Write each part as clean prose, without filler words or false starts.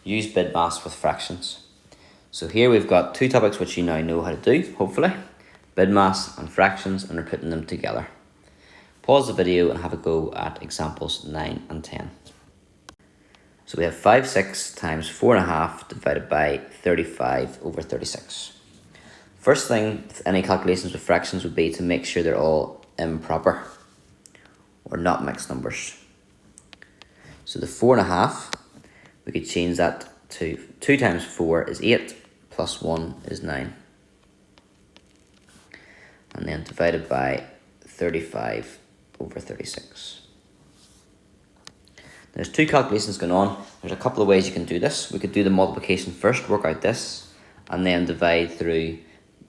use BIDMAS with fractions. So here we've got two topics which you now know how to do, hopefully. BIDMAS and fractions, and we're putting them together. Pause the video and have a go at examples 9 and 10. So we have 5, 6 times 4.5 divided by 35 over 36. First thing with any calculations with fractions would be to make sure they're all improper or not mixed numbers. So the 4.5, we could change that to 2 times 4 is 8 plus 1 is 9. And then divided by 35 over 36. There's two calculations going on. There's a couple of ways you can do this. We could do the multiplication first, work out this, and then divide through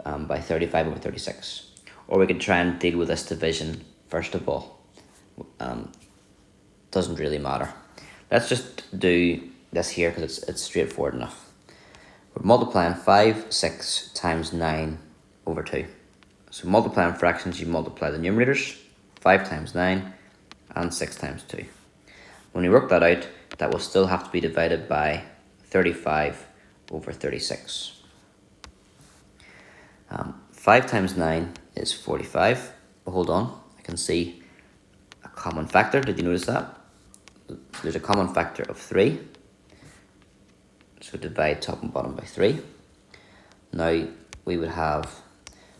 by 35 over 36. Or we could try and deal with this division first of all. Doesn't really matter. Let's just do this here because it's straightforward enough. We're multiplying 5, 6 times 9 over 2. So multiplying fractions, you multiply the numerators, 5 times 9 and 6 times 2. When you work that out, that will still have to be divided by 35 over 36. 5 times 9 is 45. But hold on, I can see a common factor. Did you notice that? So there's a common factor of 3. So divide top and bottom by 3. Now we would have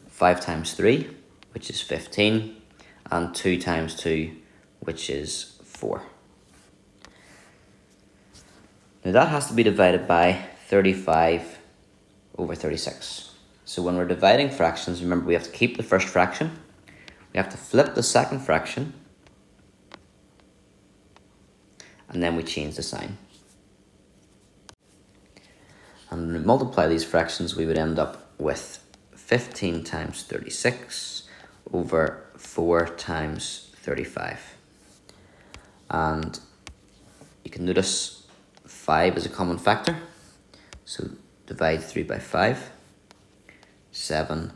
5 times 3, which is 15, and 2 times 2, which is 4. Now that has to be divided by 35 over 36. So when we're dividing fractions, remember we have to keep the first fraction. We have to flip the second fraction. And then we change the sign. And when we multiply these fractions, we would end up with 15 times 36 over 4 times 35. And you can notice 5 is a common factor. So divide 3 by 5, 7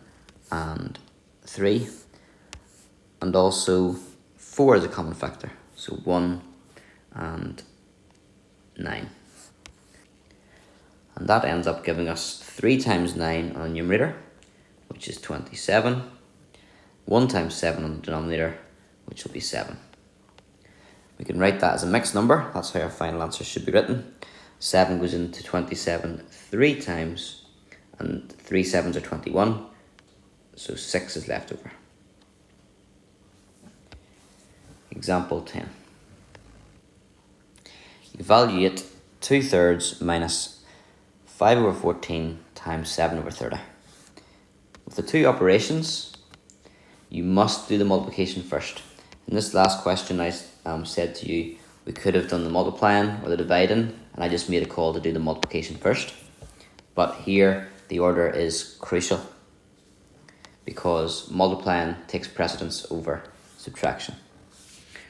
and 3. And also 4 is a common factor. So 1 and 9. And that ends up giving us 3 times 9 on the numerator, which is 27. 1 times 7 on the denominator, which will be 7. We can write that as a mixed number. That's how our final answer should be written. 7 goes into 27 3 times, and 3 7s are 21, so 6 is left over. Example 10. Evaluate 2/3 minus 5 over 14 times 7 over 30. With the two operations, you must do the multiplication first. In this last question, I said to you, we could have done the multiplying or the dividing, and I just made a call to do the multiplication first. But here, the order is crucial because multiplying takes precedence over subtraction.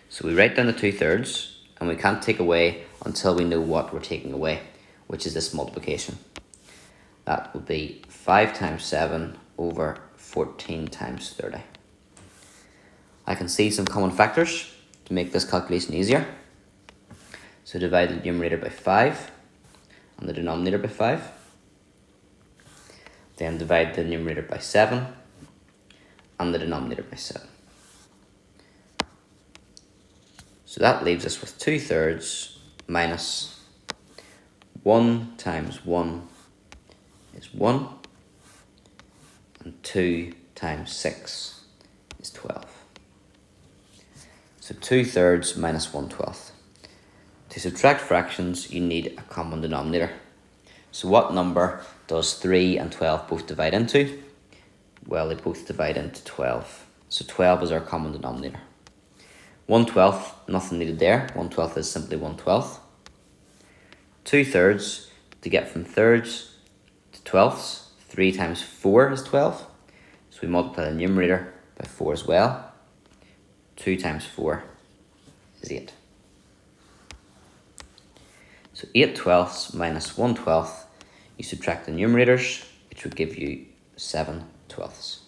So we write down the 2/3, and we can't take away until we know what we're taking away, which is this multiplication. That would be 5 times 7 over 14 times 30. I can see some common factors to make this calculation easier. So divide the numerator by 5 and the denominator by 5. Then divide the numerator by 7 and the denominator by 7. So that leaves us with 2/3 minus 1 times 1 is 1, and 2 times 6 is 12. So 2/3 minus 1/12. To subtract fractions, you need a common denominator. So what number does 3 and 12 both divide into? Well, they both divide into 12. So 12 is our common denominator. 1/12, nothing needed there. 1/12 is simply 1/12. 2/3, to get from thirds to twelfths, 3 times 4 is 12. So we multiply the numerator by 4 as well. 2 times 4 is 8. So 8/12 minus 1/12, you subtract the numerators, which would give you 7/12.